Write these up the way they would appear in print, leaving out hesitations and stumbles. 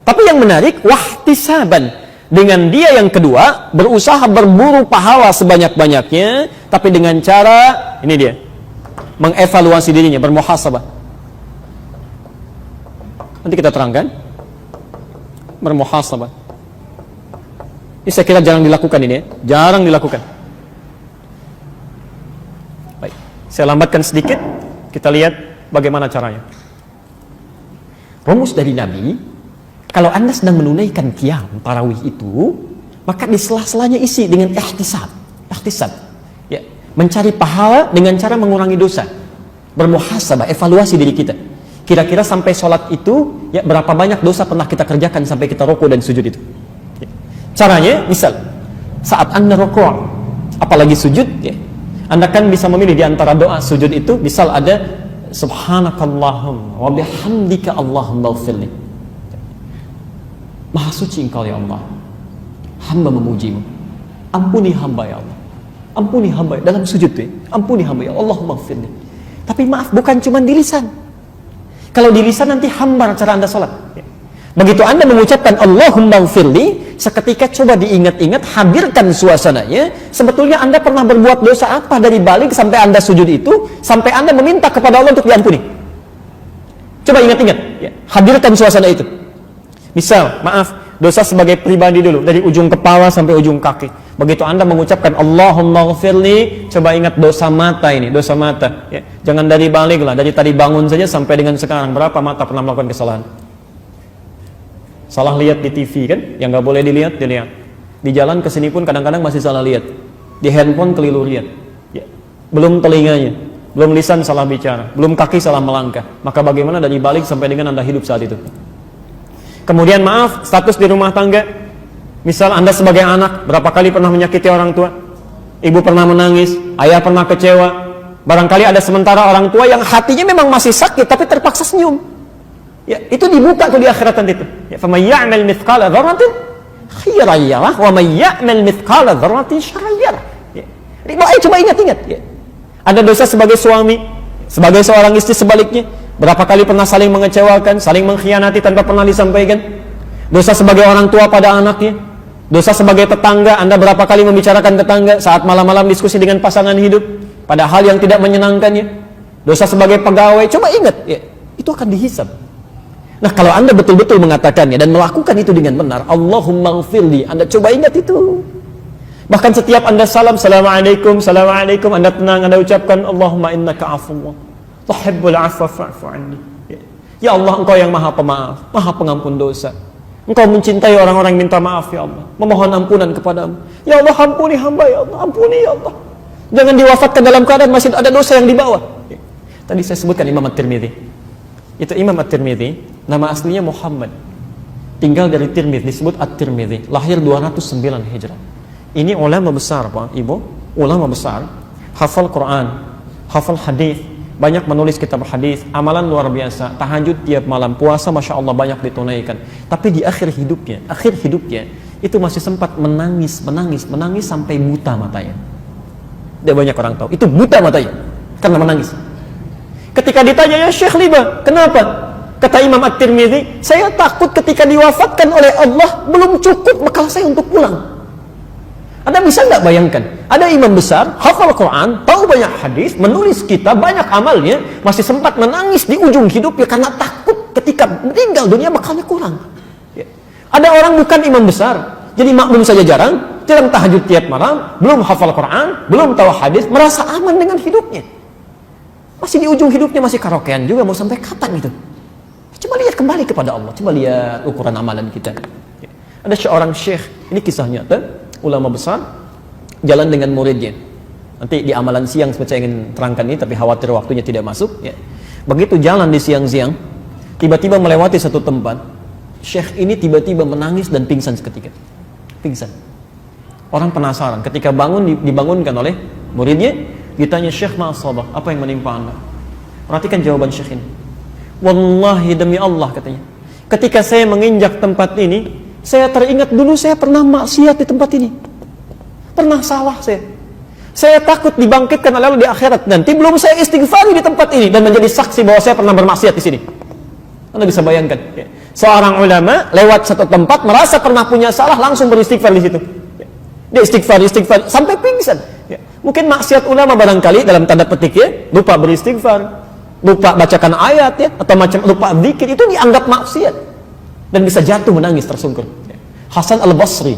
Tapi yang menarik, wahtisaban, dengan dia yang kedua berusaha berburu pahala sebanyak-banyaknya, tapi dengan cara ini dia, mengevaluasi dirinya, bermuhasabah. Nanti kita terangkan, bermuhasabah. Ini saya kira jarang dilakukan ini ya, jarang dilakukan. Baik, saya lambatkan sedikit, kita lihat bagaimana caranya. Rumus dari Nabi, kalau Anda sedang menunaikan qiyam tarawih itu, maka di sela-selanya isi dengan ihtisab. Ihtisab, ya, mencari pahala dengan cara mengurangi dosa, bermuhasabah, evaluasi diri kita. Kira-kira sampai sholat itu, ya, berapa banyak dosa pernah kita kerjakan sampai kita rukuk dan sujud itu. Ya. Caranya, misal saat Anda rukuk, apalagi sujud, ya, Anda kan bisa memilih di antara doa sujud itu. Misal ada subhanakallahumma wa bihamdika Allahumma ighfirli. Maha suci Engkau ya Allah, hamba memujimu, ampuni hamba ya Allah, ampuni hamba dalam sujud ya, ampuni hamba ya Allahumma ighfirli. Tapi maaf, bukan cuma di lisan. Kalau di lisan nanti hambar cara Anda sholat. Begitu Anda mengucapkan Allahumma ighfirli, seketika coba diingat-ingat, hadirkan suasananya. Sebetulnya Anda pernah berbuat dosa apa dari balik sampai Anda sujud itu, sampai Anda meminta kepada Allah untuk diampuni. Coba ingat-ingat, ya, hadirkan suasana itu. Misal, maaf, dosa sebagai pribadi dulu, dari ujung kepala sampai ujung kaki. Begitu Anda mengucapkan Allahumma ighfirli, coba ingat dosa mata ini, dosa mata. Ya. Jangan dari balik lah, dari tadi bangun saja sampai dengan sekarang. Berapa mata pernah melakukan kesalahan? Salah lihat di TV kan, yang nggak boleh dilihat, dilihat. Di jalan kesini pun kadang-kadang masih salah lihat. Di handphone keliru lihat. Ya. Belum telinganya, belum lisan salah bicara, belum kaki salah melangkah. Maka bagaimana dari balik sampai dengan Anda hidup saat itu? Kemudian maaf, status di rumah tangga. Misal Anda sebagai anak, berapa kali pernah menyakiti orang tua? Ibu pernah menangis, ayah pernah kecewa. Barangkali ada sementara orang tua yang hatinya memang masih sakit, tapi terpaksa senyum. Ya, itu dibuka tuh di akhirat nanti itu. Ya, faman ya'mal mithqala dzarratin khairan yarah wa man ya'mal mithqala dzarratin syarran yarah. Ya. Coba ingat-ingat, ya. Ada dosa sebagai suami, sebagai seorang istri sebaliknya. Berapa kali pernah saling mengecewakan, saling mengkhianati tanpa pernah disampaikan. Dosa sebagai orang tua pada anaknya. Dosa sebagai tetangga, Anda berapa kali membicarakan tetangga saat malam-malam diskusi dengan pasangan hidup pada hal yang tidak menyenangkannya. Dosa sebagai pegawai, coba ingat, ya, itu akan dihisab. Nah, kalau Anda betul-betul mengatakannya dan melakukan itu dengan benar, Allahumma ighfirli, Anda coba ingat itu. Bahkan setiap Anda salam, Assalamualaikum, Assalamualaikum, Anda tenang, Anda ucapkan Allahumma innaka afuwwun tuhibbul afwa fa'fu anni. Ya Allah, Engkau yang maha pemaaf, maha pengampun dosa. Engkau mencintai orang-orang yang minta maaf ya Allah, memohon ampunan kepadamu. Ya Allah, ampuni hamba ya Allah, ampuni ya Allah. Jangan diwafatkan dalam keadaan masih ada dosa yang dibawa. Tadi saya sebutkan Imam At-Tirmidzi. Itu Imam At-Tirmidzi, nama aslinya Muhammad. Tinggal dari Tirmidzi, disebut At-Tirmidzi, lahir 209 Hijrah. Ini ulama besar, Pak, Ibu, ulama besar, hafal Quran, hafal hadis, banyak menulis kitab hadis, amalan luar biasa, tahajud tiap malam, puasa Masya Allah banyak ditunaikan. Tapi di akhir hidupnya itu masih sempat menangis sampai buta matanya. Tidak banyak orang tahu, itu buta matanya karena menangis. Ketika ditanya, ya Syekh Liba, kenapa? Kata Imam At-Tirmidzi, saya takut ketika diwafatkan oleh Allah belum cukup bekal saya untuk pulang. Anda bisa nggak bayangkan, ada imam besar, hafal Quran, tahu banyak hadis, menulis kitab, banyak amalnya, masih sempat menangis di ujung hidupnya karena takut ketika meninggal dunia bakalnya kurang. Ya. Ada orang bukan imam besar, jadi makmum saja jarang, tidak tahajud tiap malam, belum hafal Quran, belum tahu hadis, merasa aman dengan hidupnya. Masih di ujung hidupnya masih karaokean juga, mau sampai kapan itu? Coba lihat kembali kepada Allah, coba lihat ukuran amalan kita. Ya. Ada seorang syekh, ini kisah nyata, ulama besar, jalan dengan muridnya. Nanti di amalan siang saya ingin terangkan ini, tapi khawatir waktunya tidak masuk. Ya. Begitu jalan di siang-siang, tiba-tiba melewati satu tempat, syekh ini tiba-tiba menangis dan pingsan seketika. Pingsan. Orang penasaran, ketika bangun, dibangunkan oleh muridnya, ditanya, Syekh ma'asabah, apa yang menimpa Anda? Perhatikan jawaban syekh ini. Wallahi demi Allah, katanya, ketika saya menginjak tempat ini, saya teringat dulu saya pernah maksiat di tempat ini. Pernah salah saya. Saya takut dibangkitkan oleh Allah di akhirat. Nanti belum saya istighfari di tempat ini dan menjadi saksi bahwa saya pernah bermaksiat di sini. Anda bisa bayangkan. Ya. Seorang ulama lewat satu tempat merasa pernah punya salah, langsung beristighfar di situ. Ya. Dia istighfar sampai pingsan. Ya. Mungkin maksiat ulama barangkali dalam tanda petik ya, lupa beristighfar, lupa bacakan ayat ya, atau lupa zikir, itu dianggap maksiat dan bisa jatuh menangis tersungkur. Ya. Hasan Al-Basri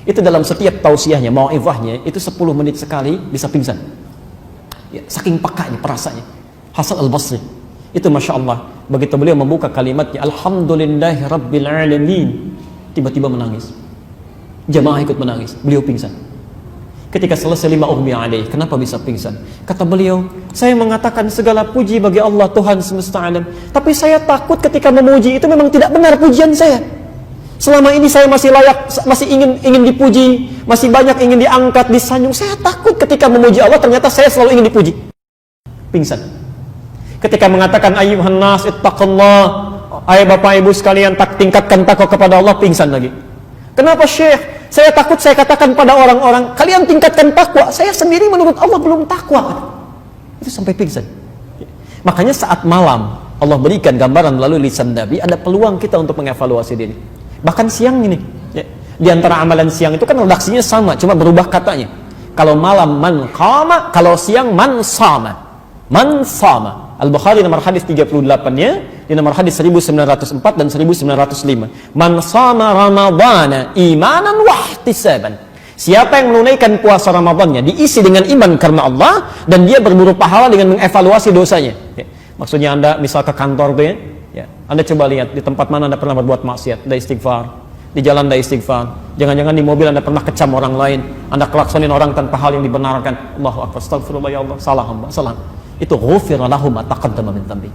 itu dalam setiap tausiahnya, mau'izahnya itu 10 menit sekali bisa pingsan. Ya, saking pekanya perasaannya. Hasan Al-Basri itu Masya Allah, begitu beliau membuka kalimatnya Alhamdulillahi Rabbil Alamin, tiba-tiba menangis. Jamaah ikut menangis, beliau pingsan. Ketika selesai lima ughmiya alaih, kenapa bisa pingsan? Kata beliau, saya mengatakan segala puji bagi Allah Tuhan semesta alam, tapi saya takut ketika memuji itu memang tidak benar pujian saya. Selama ini saya masih layak, masih ingin dipuji, masih banyak ingin diangkat, disanjung. Saya takut ketika memuji Allah ternyata saya selalu ingin dipuji. Pingsan. Ketika mengatakan ayyuhan nas ittaqullah, ayah bapak ibu sekalian, tingkatkan takwa kepada Allah, pingsan lagi. Kenapa Syekh? Saya takut saya katakan pada orang-orang, kalian tingkatkan takwa, saya sendiri menurut Allah belum takwa. Itu sampai pingsan. Makanya saat malam Allah berikan gambaran melalui lisan Nabi, ada peluang kita untuk mengevaluasi diri. Bahkan siang ini ya, di antara amalan siang itu kan redaksinya sama, cuma berubah katanya. Kalau malam man qama, kalau siang man sama. Man sama. Al-Bukhari nomor hadis 38-nya, di nomor hadis 1904 dan 1905. Man shama Ramadhana imanan wa ihtisaban. Siapa yang menunaikan puasa Ramadannya diisi dengan iman karena Allah dan dia berburu pahala dengan mengevaluasi dosanya. Ya. Maksudnya Anda misal ke kantor tuh ya, Anda coba lihat di tempat mana Anda pernah berbuat maksiat, Anda istighfar. Di jalan Anda istighfar. Jangan-jangan di mobil Anda pernah kecam orang lain, Anda klaksonin orang tanpa hal yang dibenarkan. Allahu akbar, astagfirullah ya Allah, salah hamba, salah. Itu ghufira lahu ma taqaddama min dhanbi.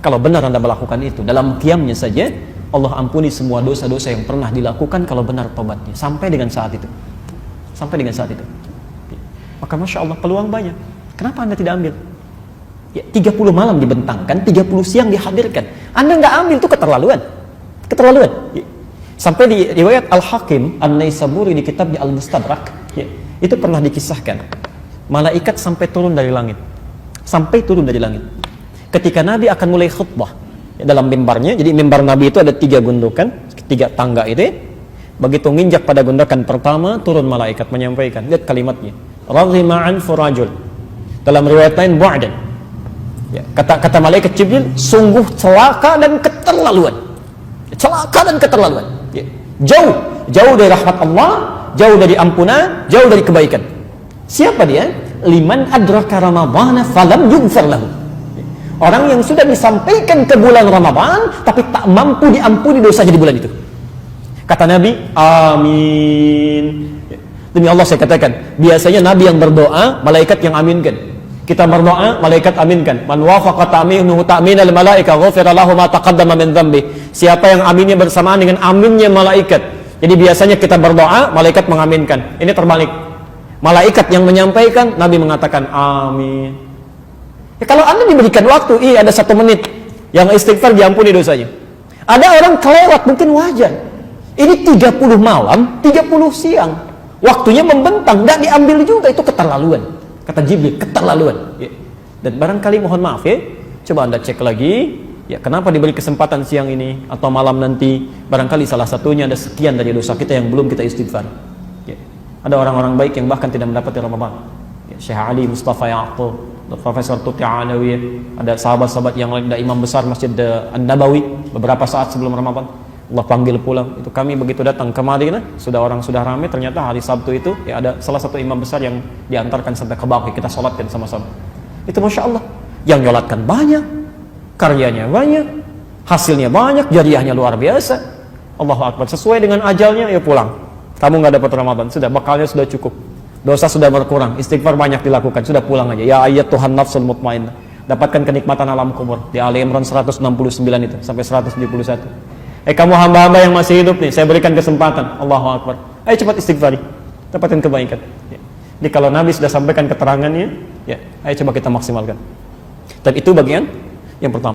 Kalau benar Anda melakukan itu dalam qiyamnya saja, Allah ampuni semua dosa-dosa yang pernah dilakukan kalau benar tobatnya sampai dengan saat itu. Sampai dengan saat itu. Maka Masya Allah peluang banyak. Kenapa Anda tidak ambil? Ya, 30 malam dibentangkan, 30 siang dihadirkan. Anda nggak ambil, itu keterlaluan. Keterlaluan. Ya. Sampai di riwayat Al-Hakim An-Naisaburi di kitabnya Al-Mustadrak, ya, itu pernah dikisahkan. Malaikat sampai turun dari langit. Sampai turun dari langit. Ketika Nabi akan mulai khutbah ya, dalam mimbarnya, jadi mimbar Nabi itu ada 3 gundukan, 3 tangga itu. Begitu nginjak pada gundukan pertama, turun malaikat menyampaikan. Lihat kalimatnya. Raghima an furajul. Dalam riwayat lain bu'dan. Ya, kata malaikat Jibril, sungguh celaka dan keterlaluan. Celaka dan keterlaluan. Ya. Jauh dari rahmat Allah, jauh dari ampunan, jauh dari kebaikan. Siapa dia? Liman adraka Ramadhana falam yughfar lahu. Orang yang sudah disampaikan ke bulan Ramadan tapi tak mampu diampuni dosanya di bulan itu. Kata Nabi, amin. Demi Allah saya katakan, biasanya Nabi yang berdoa, malaikat yang aminkan. Kita berdoa, malaikat aminkan. Man wafaqa ta'minuhu ta'minal malaika ghufira lahu ma taqaddama min dhanbi. Siapa yang aminnya bersamaan dengan aminnya malaikat. Jadi biasanya kita berdoa, malaikat mengaminkan. Ini terbalik. Malaikat yang menyampaikan, Nabi mengatakan amin. Ya, kalau Anda diberikan waktu, ada 1 menit yang istighfar diampuni dosanya. Ada orang kelewat, mungkin wajar. Ini 30 malam, 30 siang. Waktunya membentang, tidak diambil juga, itu keterlaluan. Kata Jibril, keterlaluan. Ya. Dan barangkali mohon maaf ya, coba Anda cek lagi, ya kenapa diberi kesempatan siang ini atau malam nanti. Barangkali salah satunya ada sekian dari dosa kita yang belum kita istighfar. Ya. Ada orang-orang baik yang bahkan tidak mendapati Ramadan. Ya, Syekh Ali Mustafa Ya'qub, Profesor Tuti Alawi, ada sahabat-sahabat yang lain, ada imam besar Masjid An-Nabawi beberapa saat sebelum Ramadan. Allah panggil pulang. Itu kami begitu datang ke Madinah, sudah ramai, ternyata hari Sabtu itu ya ada salah satu imam besar yang diantarkan sampai ke Baqi, kita sholatkan sama-sama. Itu Masya Allah, yang nyolatkan banyak, karyanya banyak, hasilnya banyak, jariahnya luar biasa. Allahu Akbar, sesuai dengan ajalnya ya pulang. Kamu nggak dapat Ramadan, sudah bekalnya sudah cukup, dosa sudah berkurang, istighfar banyak dilakukan, sudah pulang aja. Ya ayat Tuhan nafsul mutmainnah, dapatkan kenikmatan alam kubur di Ali Imran 169 itu sampai 171. Kamu hamba-hamba yang masih hidup nih, saya berikan kesempatan. Allahu Akbar, ayo cepat istighfari, dapatkan kebaikan. Ya. Jadi kalau Nabi sudah sampaikan keterangannya, ya ayo coba kita maksimalkan. Dan itu bagian yang pertama.